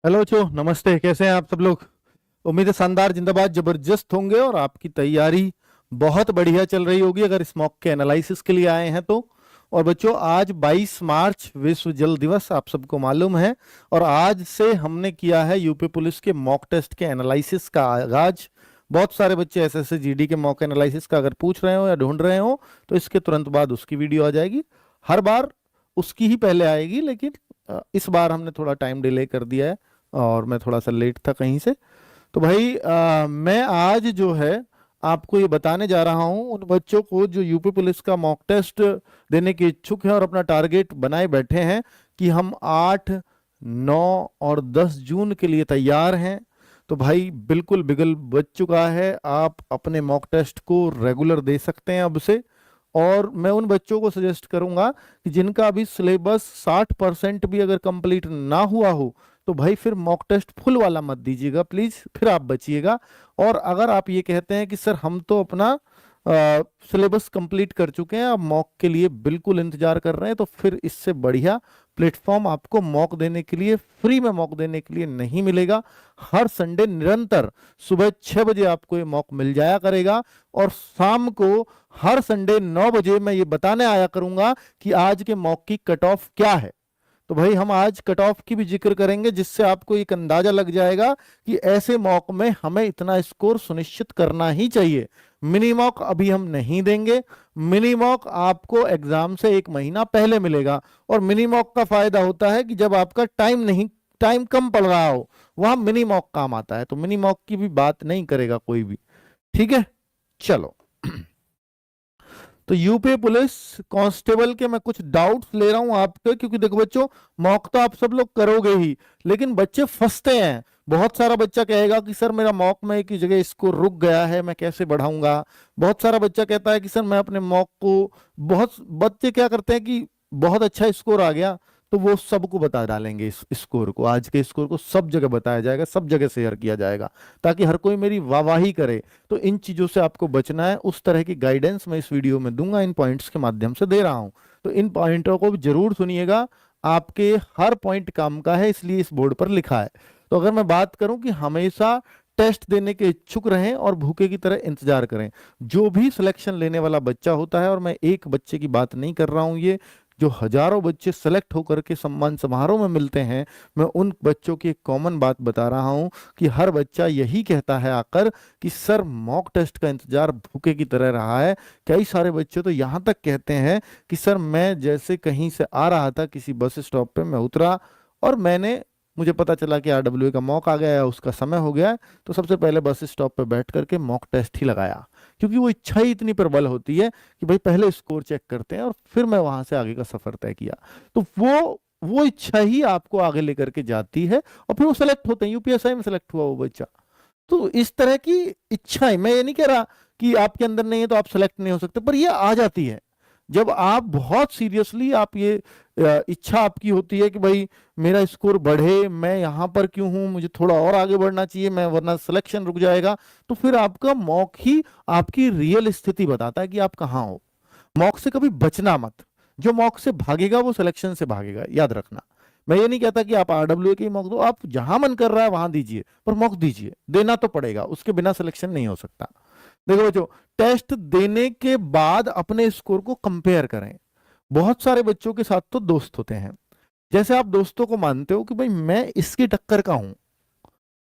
Hello चो, नमस्ते। कैसे हैं आप सब लोग? उम्मीद है शानदार, जिंदाबाद, जबरदस्त होंगे और आपकी तैयारी बहुत बढ़िया चल रही होगी अगर इस मॉक के एनालिसिस के लिए आए हैं तो। और बच्चों, आज 22 मार्च विश्व जल दिवस, आप सबको मालूम है। और आज से हमने किया है यूपी पुलिस के मॉक टेस्ट के एनालिसिस का आगाज। बहुत सारे बच्चे एसएससी जीडी के मॉक एनालिसिस का अगर पूछ रहे हो या ढूंढ रहे हो तो इसके तुरंत बाद उसकी वीडियो आ जाएगी। हर बार उसकी ही पहले आएगी, लेकिन इस बार हमने थोड़ा टाइम डिले कर दिया है और मैं थोड़ा सा लेट था कहीं से। तो भाई मैं आज जो है आपको ये बताने जा रहा हूँ उन बच्चों को जो यूपी पुलिस का मॉक टेस्ट देने के इच्छुक हैं और अपना टारगेट बनाए बैठे हैं कि हम 8, 9 और 10 जून के लिए तैयार हैं। तो भाई बिल्कुल बिगल बच चुका है, आप अपने मॉक टेस्ट को रेगुलर दे सकते हैं अब से। और मैं उन बच्चों को सजेस्ट करूंगा कि जिनका अभी सिलेबस 60% भी अगर कंप्लीट ना हुआ हो तो भाई फिर मॉक टेस्ट फुल वाला मत दीजिएगा प्लीज, फिर आप बचिएगा। और अगर आप ये कहते हैं कि सर हम तो अपना सिलेबस कंप्लीट कर चुके हैं, अब मॉक के लिए बिल्कुल इंतजार कर रहे हैं, तो फिर इससे बढ़िया प्लेटफॉर्म आपको मॉक देने के लिए, फ्री में मॉक देने के लिए नहीं मिलेगा। हर संडे निरंतर सुबह 6 बजे आपको ये मॉक मिल जाया करेगा और शाम को हर संडे 9 बजे मैं ये बताने आया करूंगा कि आज के मॉक की कट ऑफ क्या है। तो भाई हम आज कट ऑफ की भी जिक्र करेंगे, जिससे आपको एक अंदाजा लग जाएगा कि ऐसे मॉक में हमें इतना स्कोर सुनिश्चित करना ही चाहिए। मिनी मॉक अभी हम नहीं देंगे। मिनी मॉक आपको एग्जाम से 1 महीना पहले मिलेगा। और मिनी मॉक का फायदा होता है कि जब आपका टाइम कम पड़ रहा हो, वहां मिनी मॉक काम आता है। तो मिनी मॉक की भी बात नहीं करेगा कोई भी। ठीक है, चलो। तो यूपी पुलिस कांस्टेबल के मैं कुछ डाउट्स ले रहा हूं आपके, क्योंकि देखो बच्चों, मॉक तो आप सब लोग करोगे ही, लेकिन बच्चे फंसते हैं। बहुत सारा बच्चा कहेगा कि सर मेरा मॉक में एक ही जगह स्कोर रुक गया है, मैं कैसे बढ़ाऊंगा। बहुत सारा बच्चा कहता है कि सर मैं अपने मॉक को, बहुत बच्चे क्या करते हैं कि बहुत अच्छा स्कोर आ गया तो वो सबको बता डालेंगे, इस स्कोर को, आज के स्कोर को सब जगह बताया जाएगा, सब जगह शेयर किया जाएगा, ताकि हर कोई मेरी वाहवाही करे। तो इन चीजों से आपको बचना है। उस तरह की गाइडेंस मैं इस वीडियो में दूंगा, इन पॉइंट्स के माध्यम से दे रहा हूं। तो इन पॉइंटों को भी जरूर सुनिएगा, आपके हर पॉइंट काम का है, इसलिए इस बोर्ड पर लिखा है। तो अगर मैं बात करूं कि हमेशा टेस्ट देने के इच्छुक रहें और भूखे की तरह इंतजार करें। जो भी सिलेक्शन लेने वाला बच्चा होता है, और मैं एक बच्चे की बात नहीं कर रहा हूं, ये जो हजारों बच्चे सेलेक्ट होकर के सम्मान समारोह में मिलते हैं, मैं उन बच्चों की एक कॉमन बात बता रहा हूं कि हर बच्चा यही कहता है आकर कि सर मॉक टेस्ट का इंतजार भूखे की तरह रहा है। कई सारे बच्चे तो यहाँ तक कहते हैं कि सर मैं जैसे कहीं से आ रहा था, किसी बस स्टॉप पे मैं उतरा और मुझे पता चला कि आरडब्ल्यूए का मॉक आ गया है, उसका समय हो गया है, तो सबसे पहले बस स्टॉप पे बैठ करके मॉक टेस्ट ही लगाया। क्योंकि वो इच्छा ही इतनी प्रबल होती है कि भाई पहले स्कोर चेक करते हैं और फिर मैं वहां से आगे का सफर तय किया। तो वो इच्छा ही आपको आगे लेकर के जाती है और फिर वो सेलेक्ट होते हैं। यूपीएसआई में सेलेक्ट हुआ वो बच्चा। तो इस तरह की इच्छाएं, मैं ये नहीं कह रहा कि आपके अंदर नहीं है तो आप सेलेक्ट नहीं हो सकते, पर ये आ जाती है जब आप बहुत सीरियसली, आप ये इच्छा आपकी होती है कि भाई मेरा स्कोर बढ़े, मैं यहाँ पर क्यों हूँ, मुझे थोड़ा और आगे बढ़ना चाहिए, मैं वरना सिलेक्शन रुक जाएगा। तो फिर आपका मॉक ही आपकी रियल स्थिति बताता है कि आप कहाँ हो। मॉक से कभी बचना मत। जो मॉक से भागेगा वो सिलेक्शन से भागेगा, याद रखना। मैं ये नहीं कहता कि आप आरडब्ल्यू की मॉक दो, आप जहां मन कर रहा है वहां दीजिए, पर मॉक दीजिए, देना तो पड़ेगा, उसके बिना सिलेक्शन नहीं हो सकता। देखो बच्चों, टेस्ट देने के बाद अपने स्कोर को कंपेयर करें। बहुत सारे बच्चों के साथ तो दोस्त होते हैं, जैसे आप दोस्तों को मानते हो कि भाई मैं इसकी टक्कर का हूं,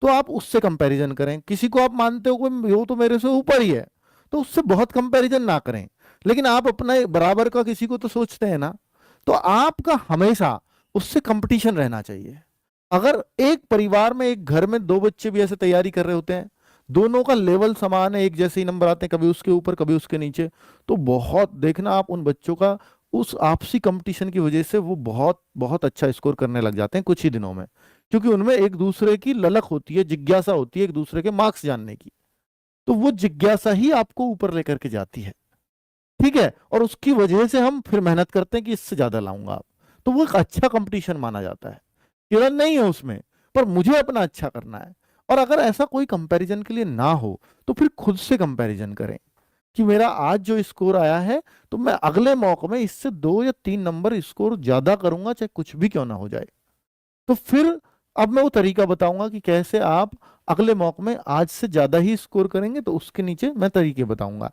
तो आप उससे कंपैरिजन करें। किसी को आप मानते हो कि वो तो मेरे से ऊपर ही है, तो उससे बहुत कंपैरिजन ना करें। लेकिन आप अपने बराबर का किसी को तो सोचते हैं ना, तो आपका हमेशा उससे कंपटीशन रहना चाहिए। अगर एक परिवार में, एक घर में 2 बच्चे भी ऐसे तैयारी कर रहे होते हैं, दोनों का लेवल समान है, एक जैसे ही नंबर आते हैं, कभी उसके ऊपर कभी उसके नीचे, तो बहुत देखना आप उन बच्चों का, उस आपसी कंपटीशन की वजह से वो बहुत बहुत अच्छा स्कोर करने लग जाते हैं कुछ ही दिनों में। क्योंकि उनमें एक दूसरे की ललक होती है, जिज्ञासा होती है एक दूसरे के मार्क्स जानने की। तो वो जिज्ञासा ही आपको ऊपर लेकर के जाती है। ठीक है, और उसकी वजह से हम फिर मेहनत करते हैं कि इससे ज्यादा लाऊंगा आप। तो वो एक अच्छा कंपटीशन माना जाता है, किरण नहीं है उसमें, पर मुझे अपना अच्छा करना है। और अगर ऐसा कोई कंपैरिजन के लिए ना हो तो फिर खुद से कंपैरिजन करें कि मेरा आज जो स्कोर आया है, तो मैं अगले मौके में इससे 2 या 3 नंबर स्कोर ज्यादा करूंगा, चाहे कुछ भी क्यों ना हो जाए। तो फिर अब मैं वो तरीका बताऊंगा कि कैसे आप अगले मॉक में आज से ज्यादा ही स्कोर करेंगे, तो उसके नीचे मैं तरीके बताऊंगा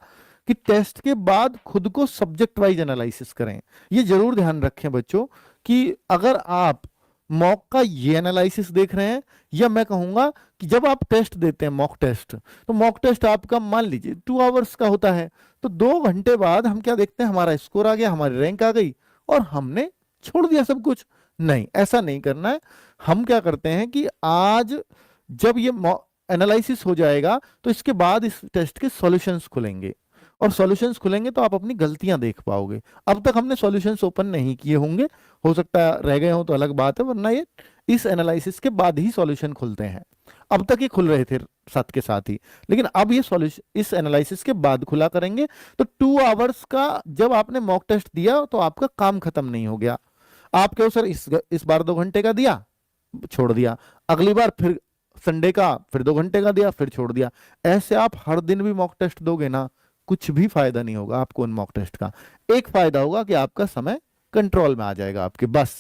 कि टेस्ट के बाद खुद को सब्जेक्ट वाइज एनालिसिस करें। ये जरूर ध्यान रखें बच्चों कि अगर आप मॉक का ये एनालिसिस देख रहे हैं, या मैं कहूंगा कि जब आप टेस्ट देते हैं मॉक टेस्ट, तो मॉक टेस्ट आपका मान लीजिए 2 आवर्स का होता है, तो 2 घंटे बाद हम क्या देखते हैं, हमारा स्कोर आ गया, हमारी रैंक आ गई और हमने छोड़ दिया सब कुछ। नहीं, ऐसा नहीं करना है। हम क्या करते हैं कि आज जब ये एनालिसिस हो जाएगा तो इसके बाद इस टेस्ट के सॉल्यूशंस खुलेंगे, और सॉल्यूशंस खुलेंगे तो आप अपनी गलतियां देख पाओगे। अब तक हमने सॉल्यूशंस ओपन नहीं किए होंगे, हो सकता है रह गए हो तो अलग बात है, वरना ये इस एनालिसिस के बाद ही सॉल्यूशन खुलते हैं। अब तक ये खुल रहे थे साथ के साथ ही, लेकिन अब ये सॉल्यूशन इस एनालिसिस के बाद खुला करेंगे। तो 2 आवर्स का जब आपने मॉक टेस्ट दिया तो आपका काम खत्म नहीं हो गया। आप कहो सर इस बार 2 घंटे का दिया, छोड़ दिया, अगली बार फिर संडे का फिर 2 घंटे का दिया, फिर छोड़ दिया। ऐसे आप हर दिन भी मॉक टेस्ट दोगे ना, कुछ भी फायदा नहीं होगा आपको उन मॉक टेस्ट का। एक फायदा होगा कि आपका समय कंट्रोल में आ जाएगा आपके, बस।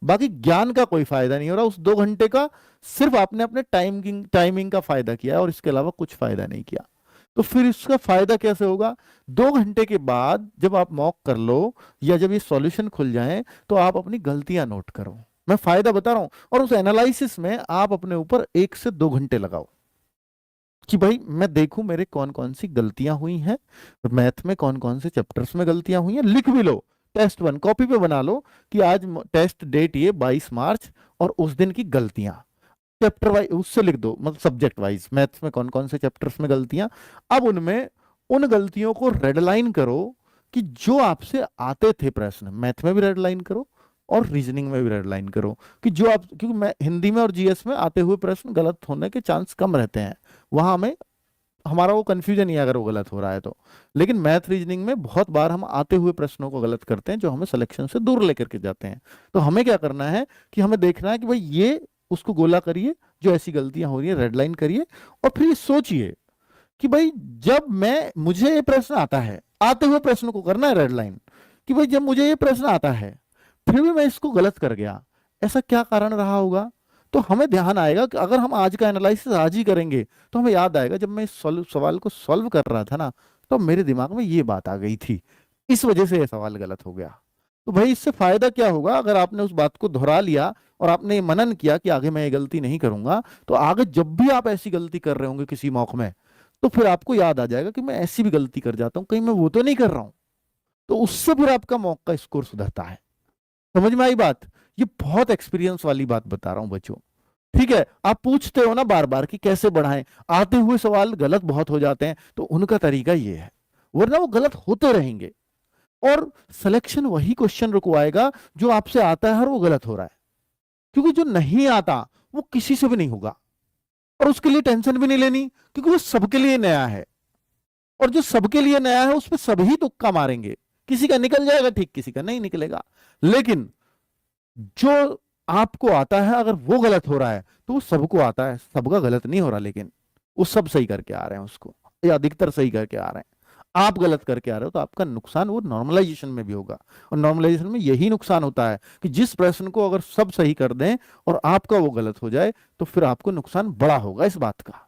बाकी ज्ञान का कोई फायदा नहीं हो रहा उस 2 घंटे का, सिर्फ आपने अपने टाइमिंग का फायदा किया और इसके अलावा कुछ फायदा नहीं किया। तो फिर इसका फायदा कैसे होगा? 2 घंटे के बाद जब आप मॉक कर लो या जब ये सॉल्यूशन खुल जाए तो आप अपनी गलतियां नोट करो। मैं फायदा बता रहा हूं, और उस एनालिसिस में आप अपने ऊपर 1 से 2 घंटे लगाओ कि भाई मैं देखूं मेरे कौन कौन सी गलतियां हुई हैं, मैथ में कौन कौन से चैप्टर्स में गलतियां हुई हैं। लिख भी लो, टेस्ट 1 कॉपी पे बना लो कि आज टेस्ट डेट ये 22 मार्च, और उस दिन की गलतियां चैप्टर वाइज उससे लिख दो, मतलब सब्जेक्ट वाइज मैथ्स में कौन कौन से चैप्टर्स में गलतियां। अब उनमें उन गलतियों को रेड लाइन करो कि जो आपसे आते थे प्रश्न, मैथ में भी रेड लाइन करो और रीजनिंग में भी रेड लाइन करो कि जो आप, क्योंकि मैं हिंदी में और जीएस में आते हुए प्रश्न गलत होने के चांस कम रहते हैं, वहां हमें हमारा वो कंफ्यूजन ही है अगर वो गलत हो रहा है तो। लेकिन मैथ रीजनिंग में बहुत बार हम आते हुए प्रश्नों को गलत करते हैं जो हमें सिलेक्शन से दूर लेकर के जाते हैं। तो हमें क्या करना है कि हमें देखना है कि भाई ये उसको गोला करिए, जो ऐसी गलतियां हो रही है रेड लाइन करिए, और फिर ये सोचिए कि भाई जब मुझे ये प्रश्न आता है, आते हुए प्रश्न को करना है रेड लाइन, कि भाई जब मुझे ये प्रश्न आता है फिर भी मैं इसको गलत कर गया, ऐसा क्या कारण रहा होगा। तो हमें ध्यान आएगा कि अगर हम आज का एनालिसिस आज ही करेंगे तो हमें याद आएगा जब मैं इस सवाल को सॉल्व कर रहा था ना, तो मेरे दिमाग में ये बात आ गई थी, इस वजह से ये सवाल गलत हो गया। तो भाई इससे फायदा क्या होगा, अगर आपने उस बात को दोहरा लिया और आपने ये मनन किया कि आगे मैं ये गलती नहीं करूंगा, तो आगे जब भी आप ऐसी गलती कर रहे होंगे किसी मौके में, तो फिर आपको याद आ जाएगा कि मैं ऐसी भी गलती कर जाता हूं, कहीं मैं वो तो नहीं कर रहा हूं। तो उससे फिर आपका मॉक का स्कोर सुधरता है। समझ में आई बात? ये बहुत एक्सपीरियंस वाली बात बता रहा हूं बच्चों। ठीक है, आप पूछते हो ना बार बार कि कैसे बढ़ाएं, आते हुए सवाल गलत बहुत हो जाते हैं, तो उनका तरीका ये है, वरना वो गलत होते रहेंगे और सिलेक्शन वही क्वेश्चन रुकवाएगा जो आपसे आता है और वो गलत हो रहा है। क्योंकि जो नहीं आता वो किसी से भी नहीं होगा, और उसके लिए टेंशन भी नहीं लेनी, क्योंकि वो सबके लिए नया है, और जो सबके लिए नया है उस पर सभी तुक्का मारेंगे, किसी का निकल जाएगा ठीक, किसी का नहीं निकलेगा। लेकिन जो आपको आता है अगर वो गलत हो रहा है तो वो सबको आता है, सबका गलत नहीं हो रहा, लेकिन वो सब सही करके आ रहे हैं उसको, या अधिकतर सही करके आ रहे हैं। आप गलत करके आ रहे हो तो आपका नुकसान वो नॉर्मलाइजेशन में भी होगा, और नॉर्मलाइजेशन में यही नुकसान होता है कि जिस प्रश्न को अगर सब सही कर दें और आपका वो गलत हो जाए तो फिर आपको नुकसान बड़ा होगा इस बात का।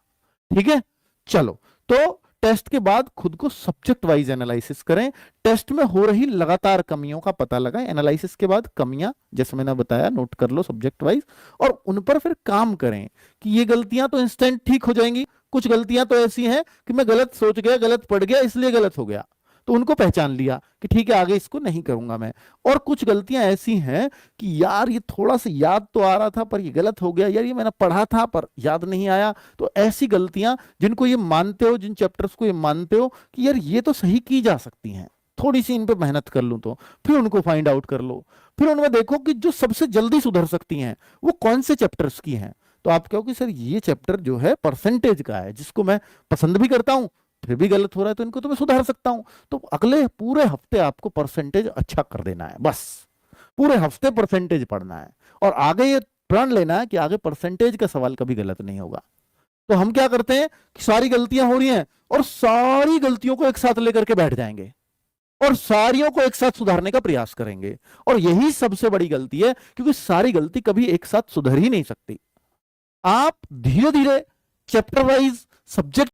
ठीक है, चलो, तो टेस्ट के बाद खुद को सब्जेक्ट वाइज एनालिसिस करें, टेस्ट में हो रही लगातार कमियों का पता लगाएं, एनालिसिस के बाद कमियां जैसे मैंने बताया नोट कर लो सब्जेक्ट वाइज, और उन पर फिर काम करें कि ये गलतियां तो इंस्टेंट ठीक हो जाएंगी, कुछ गलतियां तो ऐसी हैं कि मैं गलत सोच गया, गलत पढ़ गया, इसलिए गलत हो गया, तो उनको पहचान लिया कि ठीक है आगे इसको नहीं करूंगा मैं। और कुछ गलतियां ऐसी हैं कि यार ये थोड़ा सा याद तो आ रहा था पर ये गलत हो गया, यार ये मैंने पढ़ा था पर याद नहीं आया। तो ऐसी गलतियां जिनको ये मानते हो, जिन चैप्टर्स को ये मानते हो कि यार ये तो सही की जा सकती हैं, थोड़ी सी इन पे मेहनत कर लूं, तो फिर उनको फाइंड आउट कर लो। फिर उनमें देखो कि जो सबसे जल्दी सुधर सकती हैं वो कौन से चैप्टर्स की हैं। तो आप कहो कि सर ये चैप्टर जो है परसेंटेज का है, जिसको मैं पसंद भी करता हूं फिर भी गलत हो रहा है, तो इनको तो मैं सुधार सकता हूं। तो अगले पूरे हफ्ते आपको परसेंटेज अच्छा कर देना है, बस पूरे हफ्ते परसेंटेज पढ़ना है, और आगे ये प्रण लेना है कि आगे परसेंटेज का सवाल कभी गलत नहीं होगा। तो हम क्या करते हैं कि सारी गलतियां हो रही हैं और सारी गलतियों को एक साथ लेकर के बैठ जाएंगे और सारियों को एक साथ सुधारने का प्रयास करेंगे, और यही सबसे बड़ी गलती है, क्योंकि सारी गलती कभी एक साथ सुधर ही नहीं सकती। आप धीरे धीरे चैप्टर वाइज सब्जेक्ट